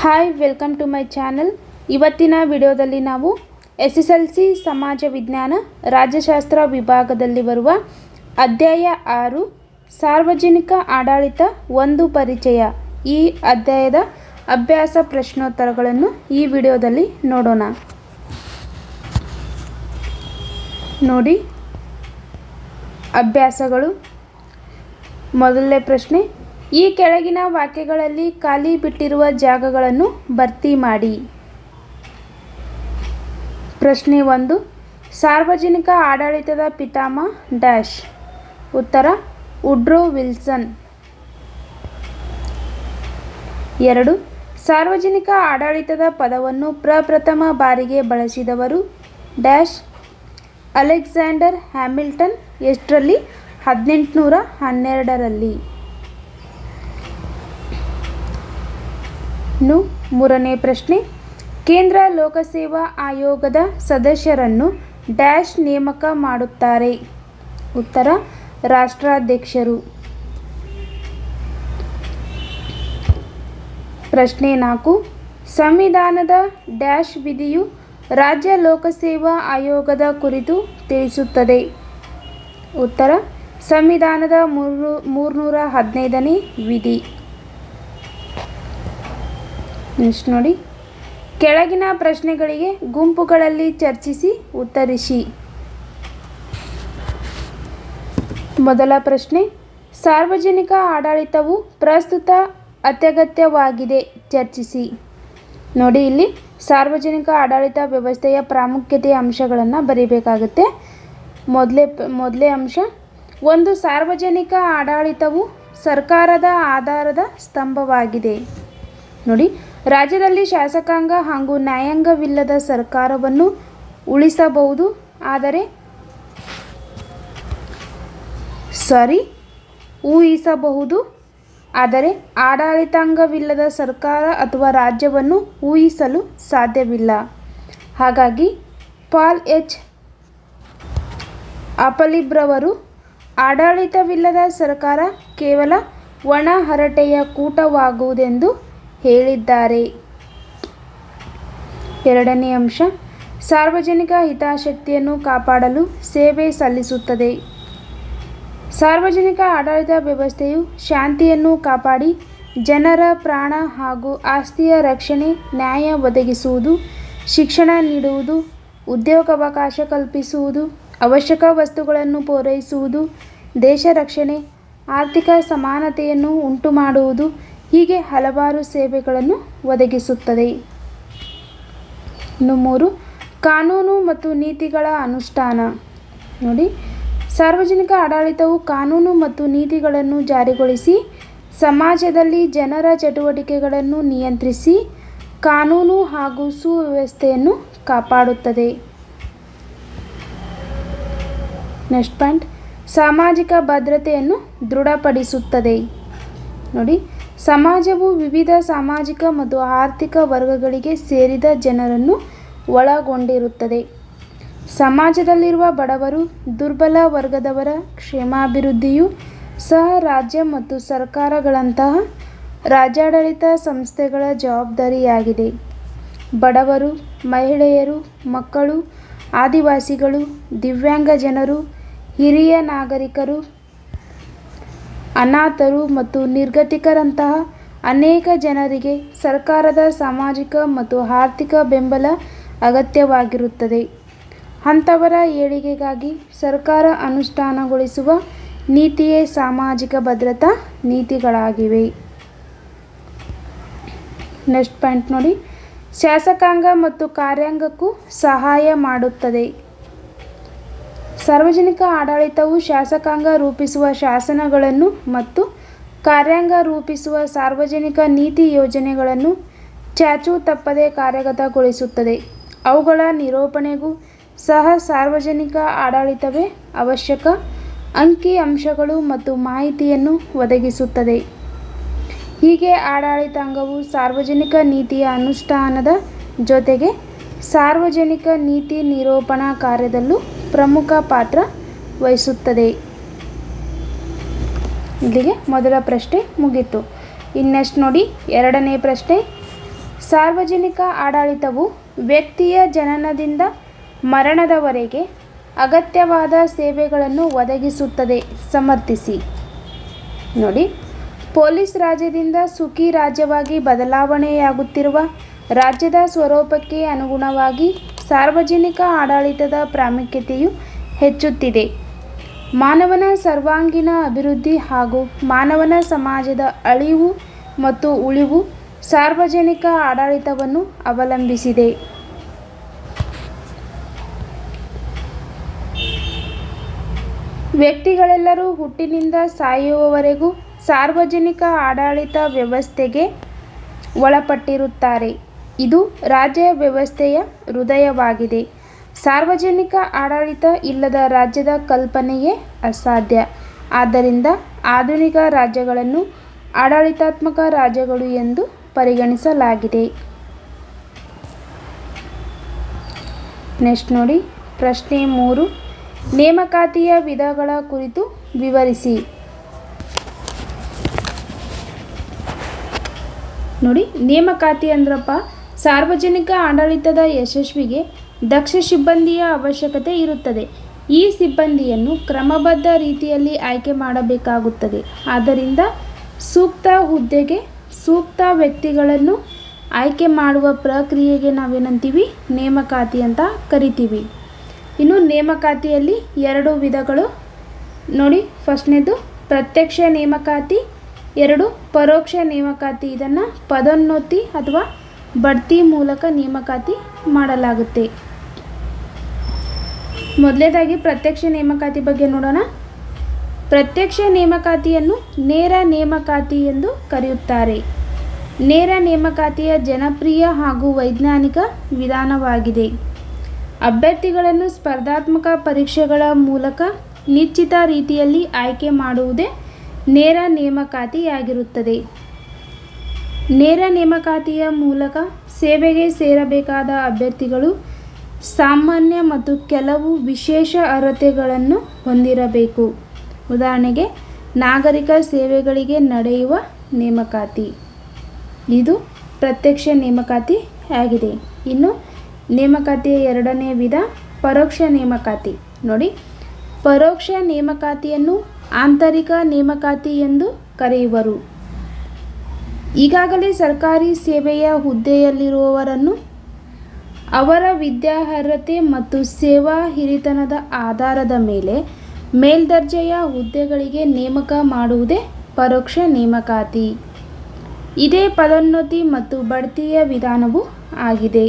Hi welcome to my channel. ಇವತ್ತಿನ ವಿಡಿಯೋದಲ್ಲಿ ನಾವು SSLC ಸಮಾಜ ವಿಜ್ಞಾನ ರಾಜ್ಯಶಾಸ್ತ್ರ ವಿಭಾಗದಲ್ಲಿ ಬರುವ ಅಧ್ಯಾಯ 6 ಸಾರ್ವಜನಿಕ ಆಡಳಿತ ಒಂದು ಪರಿಚಯ ಈ ಅಧ್ಯಾಯದ ಅಭ್ಯಾಸ ಪ್ರಶ್ನೋತ್ತರಗಳನ್ನು ಈ ವಿಡಿಯೋದಲ್ಲಿ ನೋಡೋಣ. ನೋಡಿ ಅಭ್ಯಾಸಗಳು. ಮೊದಲನೇ ಪ್ರಶ್ನೆ, ಈ ಕೆಳಗಿನ ವಾಕ್ಯಗಳಲ್ಲಿ ಖಾಲಿ ಬಿಟ್ಟಿರುವ ಜಾಗಗಳನ್ನು ಭರ್ತಿ ಮಾಡಿ. ಪ್ರಶ್ನೆ 1, ಸಾರ್ವಜನಿಕ ಆಡಳಿತದ ಪಿತಾಮಹ ಡ್ಯಾಶ್. ಉತ್ತರ ವುಡ್ರೋ ವಿಲ್ಸನ್. 2, ಸಾರ್ವಜನಿಕ ಆಡಳಿತದ ಪದವನ್ನು ಪ್ರಪ್ರಥಮ ಬಾರಿಗೆ ಬಳಸಿದವರು ಡ್ಯಾಶ್. Alexander Hamilton. ಎಷ್ಟರಲ್ಲಿ? 1812ರಲ್ಲಿ. ಮೂರನೇ ಪ್ರಶ್ನೆ, ಕೇಂದ್ರ ಲೋಕಸೇವಾ ಆಯೋಗದ ಸದಸ್ಯರನ್ನು ಡ್ಯಾಶ್ ನೇಮಕ ಮಾಡುತ್ತಾರೆ. ಉತ್ತರ ರಾಷ್ಟ್ರಾಧ್ಯಕ್ಷರು. ಪ್ರಶ್ನೆ 4, ಸಂವಿಧಾನದ ಡ್ಯಾಶ್ ವಿಧಿಯು ರಾಜ್ಯ ಲೋಕಸೇವಾ ಆಯೋಗದ ಕುರಿತು ತಿಳಿಸುತ್ತದೆ. ಉತ್ತರ ಸಂವಿಧಾನದ 315ನೇ ವಿಧಿ. ನೆಕ್ಸ್ಟ್ ನೋಡಿ, ಕೆಳಗಿನ ಪ್ರಶ್ನೆಗಳಿಗೆ ಗುಂಪುಗಳಲ್ಲಿ ಚರ್ಚಿಸಿ ಉತ್ತರಿಸಿ. ಮೊದಲ ಪ್ರಶ್ನೆ, ಸಾರ್ವಜನಿಕ ಆಡಳಿತವು ಪ್ರಸ್ತುತ ಅತ್ಯಗತ್ಯವಾಗಿದೆ. ಚರ್ಚಿಸಿ. ನೋಡಿ, ಇಲ್ಲಿ ಸಾರ್ವಜನಿಕ ಆಡಳಿತ ವ್ಯವಸ್ಥೆಯ ಪ್ರಾಮುಖ್ಯತೆಯ ಅಂಶಗಳನ್ನು ಬರೀಬೇಕಾಗುತ್ತೆ. ಮೊದಲೇ ಅಂಶ, ಒಂದು ಸಾರ್ವಜನಿಕ ಆಡಳಿತವು ಸರ್ಕಾರದ ಆಧಾರದ ಸ್ತಂಭವಾಗಿದೆ. ನೋಡಿ, ರಾಜ್ಯದಲ್ಲಿ ಶಾಸಕಾಂಗ ಹಾಗೂ ನ್ಯಾಯಾಂಗವಿಲ್ಲದ ಸರ್ಕಾರವನ್ನು ಊಹಿಸಬಹುದು, ಆದರೆ ಆಡಳಿತಾಂಗವಿಲ್ಲದ ಸರ್ಕಾರ ಅಥವಾ ರಾಜ್ಯವನ್ನು ಊಹಿಸಲು ಸಾಧ್ಯವಿಲ್ಲ. ಹಾಗಾಗಿ ಪಾಲ್ ಎಚ್ ಅಪಲಿಬ್ರವರು ಆಡಳಿತವಿಲ್ಲದ ಸರ್ಕಾರ ಕೇವಲ ಒಣಹರಟೆಯ ಕೂಟವಾಗುವುದೆಂದು ಹೇಳಿದ್ದಾರೆ. ಎರಡನೇ ಅಂಶ, ಸಾರ್ವಜನಿಕ ಹಿತಾಸಕ್ತಿಯನ್ನು ಕಾಪಾಡಲು ಸೇವೆ ಸಲ್ಲಿಸುತ್ತದೆ. ಸಾರ್ವಜನಿಕ ಆಡಳಿತ ವ್ಯವಸ್ಥೆಯು ಶಾಂತಿಯನ್ನು ಕಾಪಾಡಿ ಜನರ ಪ್ರಾಣ ಹಾಗೂ ಆಸ್ತಿಯ ರಕ್ಷಣೆ, ನ್ಯಾಯ ಒದಗಿಸುವುದು, ಶಿಕ್ಷಣ ನೀಡುವುದು, ಉದ್ಯೋಗಾವಕಾಶ ಕಲ್ಪಿಸುವುದು, ಅವಶ್ಯಕ ವಸ್ತುಗಳನ್ನು ಪೂರೈಸುವುದು, ದೇಶ ರಕ್ಷಣೆ, ಆರ್ಥಿಕ ಸಮಾನತೆಯನ್ನು ಉಂಟುಮಾಡುವುದು ಹೀಗೆ ಹಲವಾರು ಸೇವೆಗಳನ್ನು ಒದಗಿಸುತ್ತದೆ. 3, ಕಾನೂನು ಮತ್ತು ನೀತಿಗಳ ಅನುಷ್ಠಾನ. ನೋಡಿ, ಸಾರ್ವಜನಿಕ ಆಡಳಿತವು ಕಾನೂನು ಮತ್ತು ನೀತಿಗಳನ್ನು ಜಾರಿಗೊಳಿಸಿ ಸಮಾಜದಲ್ಲಿ ಜನರ ಚಟುವಟಿಕೆಗಳನ್ನು ನಿಯಂತ್ರಿಸಿ ಕಾನೂನು ಹಾಗೂ ಸುವ್ಯವಸ್ಥೆಯನ್ನು ಕಾಪಾಡುತ್ತದೆ. ನೆಕ್ಸ್ಟ್ ಪಾಯಿಂಟ್, ಸಾಮಾಜಿಕ ಭದ್ರತೆಯನ್ನು ದೃಢಪಡಿಸುತ್ತದೆ. ನೋಡಿ, ಸಮಾಜವು ವಿವಿಧ ಸಾಮಾಜಿಕ ಮತ್ತು ಆರ್ಥಿಕ ವರ್ಗಗಳಿಗೆ ಸೇರಿದ ಜನರನ್ನು ಒಳಗೊಂಡಿರುತ್ತದೆ. ಸಮಾಜದಲ್ಲಿರುವ ಬಡವರು, ದುರ್ಬಲ ವರ್ಗದವರ ಕ್ಷೇಮಾಭಿವೃದ್ಧಿಯು ಸಹ ರಾಜ್ಯ ಮತ್ತು ಸರ್ಕಾರಗಳಂತಹ ರಾಜ್ಯಾಡಳಿತ ಸಂಸ್ಥೆಗಳ ಜವಾಬ್ದಾರಿಯಾಗಿದೆ. ಬಡವರು, ಮಹಿಳೆಯರು, ಮಕ್ಕಳು, ಆದಿವಾಸಿಗಳು, ದಿವ್ಯಾಂಗ ಜನರು, ಹಿರಿಯ ನಾಗರಿಕರು, ಅನಾಥರು ಮತ್ತು ನಿರ್ಗತಿಕರಂತಹ ಅನೇಕ ಜನರಿಗೆ ಸರ್ಕಾರದ ಸಾಮಾಜಿಕ ಮತ್ತು ಆರ್ಥಿಕ ಬೆಂಬಲ ಅಗತ್ಯವಾಗಿರುತ್ತದೆ. ಅಂಥವರ ಏಳಿಗೆಗಾಗಿ ಸರ್ಕಾರ ಅನುಷ್ಠಾನಗೊಳಿಸುವ ನೀತಿಯೇ ಸಾಮಾಜಿಕ ಭದ್ರತಾ ನೀತಿಗಳಾಗಿವೆ. ನೆಕ್ಸ್ಟ್ ಪಾಯಿಂಟ್ ನೋಡಿ, ಶಾಸಕಾಂಗ ಮತ್ತು ಕಾರ್ಯಾಂಗಕ್ಕೂ ಸಹಾಯ ಮಾಡುತ್ತದೆ. ಸಾರ್ವಜನಿಕ ಆಡಳಿತವು ಶಾಸಕಾಂಗ ರೂಪಿಸುವ ಶಾಸನಗಳನ್ನು ಮತ್ತು ಕಾರ್ಯಾಂಗ ರೂಪಿಸುವ ಸಾರ್ವಜನಿಕ ನೀತಿ ಯೋಜನೆಗಳನ್ನು ಚಾಚೂ ತಪ್ಪದೆ ಕಾರ್ಯಗತಗೊಳಿಸುತ್ತದೆ. ಅವುಗಳ ನಿರೂಪಣೆಗೂ ಸಹ ಸಾರ್ವಜನಿಕ ಆಡಳಿತವೇ ಅವಶ್ಯಕ ಅಂಕಿ ಅಂಶಗಳು ಮತ್ತು ಮಾಹಿತಿಯನ್ನು ಒದಗಿಸುತ್ತದೆ. ಹೀಗೆ ಆಡಳಿತಾಂಗವು ಸಾರ್ವಜನಿಕ ನೀತಿಯ ಅನುಷ್ಠಾನದ ಜೊತೆಗೆ ಸಾರ್ವಜನಿಕ ನೀತಿ ನಿರೂಪಣಾ ಕಾರ್ಯದಲ್ಲೂ ಪ್ರಮುಖ ಪಾತ್ರ ವಹಿಸುತ್ತದೆ. ಇಲ್ಲಿಗೆ ಮೊದಲ ಪ್ರಶ್ನೆ ಮುಗೀತು. ಇನ್ನು ನೆಕ್ಸ್ಟ್ ನೋಡಿ, ಎರಡನೇ ಪ್ರಶ್ನೆ, ಸಾರ್ವಜನಿಕ ಆಡಳಿತವು ವ್ಯಕ್ತಿಯ ಜನನದಿಂದ ಮರಣದವರೆಗೆ ಅಗತ್ಯವಾದ ಸೇವೆಗಳನ್ನು ಒದಗಿಸುತ್ತದೆ. ಸಮರ್ಥಿಸಿ. ನೋಡಿ, ಪೊಲೀಸ್ ರಾಜ್ಯದಿಂದ ಸುಖಿ ರಾಜ್ಯವಾಗಿ ಬದಲಾವಣೆಯಾಗುತ್ತಿರುವ ರಾಜ್ಯದ ಸ್ವರೂಪಕ್ಕೆ ಅನುಗುಣವಾಗಿ ಸಾರ್ವಜನಿಕ ಆಡಳಿತದ ಪ್ರಾಮುಖ್ಯತೆಯು ಹೆಚ್ಚುತ್ತಿದೆ. ಮಾನವನ ಸರ್ವಾಂಗೀಣ ಅಭಿವೃದ್ಧಿ ಹಾಗೂ ಮಾನವನ ಸಮಾಜದ ಅಳಿವು ಮತ್ತು ಉಳಿವು ಸಾರ್ವಜನಿಕ ಆಡಳಿತವನ್ನು ಅವಲಂಬಿಸಿದೆ. ವ್ಯಕ್ತಿಗಳೆಲ್ಲರೂ ಹುಟ್ಟಿನಿಂದ ಸಾಯುವವರೆಗೂ ಸಾರ್ವಜನಿಕ ಆಡಳಿತ ವ್ಯವಸ್ಥೆಗೆ ಒಳಪಟ್ಟಿರುತ್ತಾರೆ. ಇದು ರಾಜ್ಯ ವ್ಯವಸ್ಥೆಯ ಹೃದಯವಾಗಿದೆ. ಸಾರ್ವಜನಿಕ ಆಡಳಿತ ಇಲ್ಲದ ರಾಜ್ಯದ ಕಲ್ಪನೆಯೇ ಅಸಾಧ್ಯ. ಆದ್ದರಿಂದ ಆಧುನಿಕ ರಾಜ್ಯಗಳನ್ನು ಆಡಳಿತಾತ್ಮಕ ರಾಜ್ಯಗಳು ಎಂದು ಪರಿಗಣಿಸಲಾಗಿದೆ. ನೆಕ್ಸ್ಟ್ ನೋಡಿ, ಪ್ರಶ್ನೆ 3, ನೇಮಕಾತಿಯ ವಿಧಗಳ ಕುರಿತು ವಿವರಿಸಿ. ನೋಡಿ, ನೇಮಕಾತಿ ಅಂದ್ರಪ್ಪ, ಸಾರ್ವಜನಿಕ ಆಡಳಿತದ ಯಶಸ್ವಿಗೆ ದಕ್ಷ ಸಿಬ್ಬಂದಿಯ ಅವಶ್ಯಕತೆ ಇರುತ್ತದೆ. ಈ ಸಿಬ್ಬಂದಿಯನ್ನು ಕ್ರಮಬದ್ಧ ರೀತಿಯಲ್ಲಿ ಆಯ್ಕೆ ಮಾಡಬೇಕಾಗುತ್ತದೆ. ಆದ್ದರಿಂದ ಸೂಕ್ತ ಹುದ್ದೆಗೆ ಸೂಕ್ತ ವ್ಯಕ್ತಿಗಳನ್ನು ಆಯ್ಕೆ ಮಾಡುವ ಪ್ರಕ್ರಿಯೆಗೆ ನಾವೇನಂತೀವಿ? ನೇಮಕಾತಿ ಅಂತ ಕರಿತೀವಿ. ಇನ್ನು ನೇಮಕಾತಿಯಲ್ಲಿ 2 ವಿಧಗಳು ನೋಡಿ. ಫಸ್ಟ್ನೇದು ಪ್ರತ್ಯಕ್ಷ ನೇಮಕಾತಿ, 2 ಪರೋಕ್ಷ ನೇಮಕಾತಿ. ಇದನ್ನು ಪದೋನ್ನತಿ ಅಥವಾ ಬಡ್ತಿ ಮೂಲಕ ನೇಮಕಾತಿ ಮಾಡಲಾಗುತ್ತೆ. ಮೊದಲನೇದಾಗಿ ಪ್ರತ್ಯಕ್ಷ ನೇಮಕಾತಿ ಬಗ್ಗೆ ನೋಡೋಣ. ಪ್ರತ್ಯಕ್ಷ ನೇಮಕಾತಿಯನ್ನು ನೇರ ನೇಮಕಾತಿ ಎಂದು ಕರೆಯುತ್ತಾರೆ. ನೇರ ನೇಮಕಾತಿಯ ಜನಪ್ರಿಯ ಹಾಗೂ ವೈಜ್ಞಾನಿಕ ವಿಧಾನವಾಗಿದೆ. ಅಭ್ಯರ್ಥಿಗಳನ್ನು ಸ್ಪರ್ಧಾತ್ಮಕ ಪರೀಕ್ಷೆಗಳ ಮೂಲಕ ನಿಶ್ಚಿತ ರೀತಿಯಲ್ಲಿ ಆಯ್ಕೆ ಮಾಡುವುದೇ ನೇರ ನೇಮಕಾತಿಯಾಗಿರುತ್ತದೆ. ನೇರ ನೇಮಕಾತಿಯ ಮೂಲಕ ಸೇವೆಗೆ ಸೇರಬೇಕಾದ ಅಭ್ಯರ್ಥಿಗಳು ಸಾಮಾನ್ಯ ಮತ್ತು ಕೆಲವು ವಿಶೇಷ ಅರ್ಹತೆಗಳನ್ನು ಹೊಂದಿರಬೇಕು. ಉದಾಹರಣೆಗೆ, ನಾಗರಿಕ ಸೇವೆಗಳಿಗೆ ನಡೆಯುವ ನೇಮಕಾತಿ. ಇದು ಪ್ರತ್ಯಕ್ಷ ನೇಮಕಾತಿ ಆಗಿದೆ. ಇನ್ನು ನೇಮಕಾತಿಯ 2ನೇ ವಿಧ ಪರೋಕ್ಷ ನೇಮಕಾತಿ. ನೋಡಿ, ಪರೋಕ್ಷ ನೇಮಕಾತಿಯನ್ನು ಆಂತರಿಕ ನೇಮಕಾತಿ ಎಂದು ಕರೆಯುವರು. ಈಗಾಗಲೇ ಸರ್ಕಾರಿ ಸೇವೆಯ ಹುದ್ದೆಯಲ್ಲಿರುವವರನ್ನು ಅವರ ವಿದ್ಯಾರ್ಹತೆ ಮತ್ತು ಸೇವಾ ಹಿರಿತನದ ಆಧಾರದ ಮೇಲೆ ಮೇಲ್ದರ್ಜೆಯ ಹುದ್ದೆಗಳಿಗೆ ನೇಮಕ ಮಾಡುವುದೇ ಪರೋಕ್ಷ ನೇಮಕಾತಿ. ಇದೇ ಪದೋನ್ನತಿ ಮತ್ತು ಬಡ್ತಿಯ ವಿಧಾನವೂ ಆಗಿದೆ.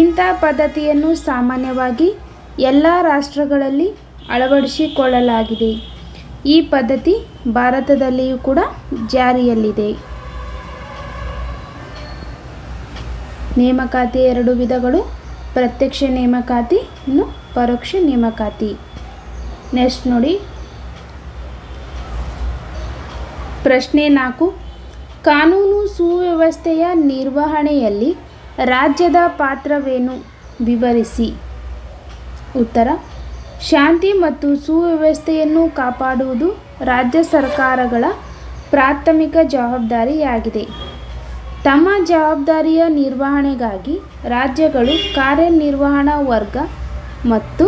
ಇಂಥ ಪದ್ಧತಿಯನ್ನು ಸಾಮಾನ್ಯವಾಗಿ ಎಲ್ಲ ರಾಷ್ಟ್ರಗಳಲ್ಲಿ ಅಳವಡಿಸಿಕೊಳ್ಳಲಾಗಿದೆ. ಈ ಪದ್ಧತಿ ಭಾರತದಲ್ಲಿಯೂ ಕೂಡ ಜಾರಿಯಲ್ಲಿದೆ. ನೇಮಕಾತಿಯ 2 ವಿಧಗಳು ಪ್ರತ್ಯಕ್ಷ ನೇಮಕಾತಿ, ಇನ್ನು ಪರೋಕ್ಷ ನೇಮಕಾತಿ. ನೆಕ್ಸ್ಟ್ ನೋಡಿ, ಪ್ರಶ್ನೆ 4, ಕಾನೂನು ಸುವ್ಯವಸ್ಥೆಯ ನಿರ್ವಹಣೆಯಲ್ಲಿ ರಾಜ್ಯದ ಪಾತ್ರವೇನು? ವಿವರಿಸಿ. ಉತ್ತರ: ಶಾಂತಿ ಮತ್ತು ಸುವ್ಯವಸ್ಥೆಯನ್ನು ಕಾಪಾಡುವುದು ರಾಜ್ಯ ಸರ್ಕಾರಗಳ ಪ್ರಾಥಮಿಕ ಜವಾಬ್ದಾರಿಯಾಗಿದೆ. ತಮ್ಮ ಜವಾಬ್ದಾರಿಯ ನಿರ್ವಹಣೆಗಾಗಿ ರಾಜ್ಯಗಳು ಕಾರ್ಯನಿರ್ವಹಣಾ ವರ್ಗ ಮತ್ತು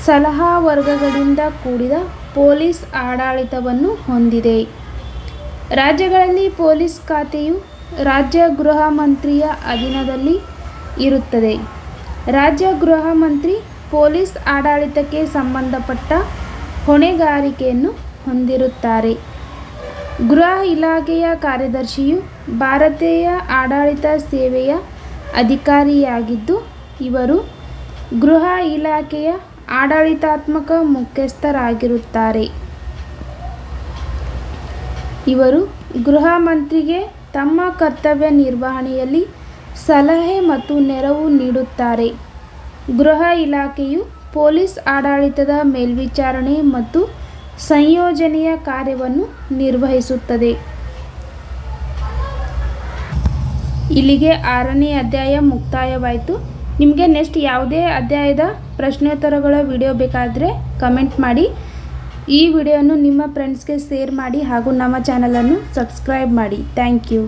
ಸಲಹಾ ವರ್ಗಗಳಿಂದ ಕೂಡಿದ ಪೊಲೀಸ್ ಆಡಳಿತವನ್ನು ಹೊಂದಿದೆ. ರಾಜ್ಯಗಳಲ್ಲಿ ಪೊಲೀಸ್ ಖಾತೆಯು ರಾಜ್ಯ ಗೃಹ ಮಂತ್ರಿಯ ಅಧೀನದಲ್ಲಿ ಇರುತ್ತದೆ. ರಾಜ್ಯ ಗೃಹ ಮಂತ್ರಿ ಪೊಲೀಸ್ ಆಡಳಿತಕ್ಕೆ ಸಂಬಂಧಪಟ್ಟ ಹೊಣೆಗಾರಿಕೆಯನ್ನು ಹೊಂದಿರುತ್ತಾರೆ. ಗೃಹ ಇಲಾಖೆಯ ಕಾರ್ಯದರ್ಶಿಯು ಭಾರತೀಯ ಆಡಳಿತ ಸೇವೆಯ ಅಧಿಕಾರಿಯಾಗಿದ್ದು, ಇವರು ಗೃಹ ಇಲಾಖೆಯ ಆಡಳಿತಾತ್ಮಕ ಮುಖ್ಯಸ್ಥರಾಗಿರುತ್ತಾರೆ. ಇವರು ಗೃಹ ಮಂತ್ರಿಗೆ ತಮ್ಮ ಕರ್ತವ್ಯ ನಿರ್ವಹಣೆಯಲ್ಲಿ ಸಲಹೆ ಮತ್ತು ನೆರವು ನೀಡುತ್ತಾರೆ. ಗೃಹ ಇಲಾಖೆಯು ಪೊಲೀಸ್ ಆಡಳಿತದ ಮೇಲ್ವಿಚಾರಣೆ ಮತ್ತು ಸಂಯೋಜನೆಯ ಕಾರ್ಯವನ್ನು ನಿರ್ವಹಿಸುತ್ತದೆ. ಇಲ್ಲಿಗೆ 6ನೇ ಅಧ್ಯಾಯ ಮುಕ್ತಾಯವಾಯಿತು. ನಿಮಗೆ ನೆಕ್ಸ್ಟ್ ಯಾವುದೇ ಅಧ್ಯಾಯದ ಪ್ರಶ್ನೋತ್ತರಗಳ ವಿಡಿಯೋ ಬೇಕಾದರೆ ಕಮೆಂಟ್ ಮಾಡಿ. ಈ ವಿಡಿಯೋವನ್ನು ನಿಮ್ಮ ಫ್ರೆಂಡ್ಸ್ಗೆ ಶೇರ್ ಮಾಡಿ ಹಾಗೂ ನಮ್ಮ ಚಾನಲನ್ನು ಸಬ್ಸ್ಕ್ರೈಬ್ ಮಾಡಿ. Thank you.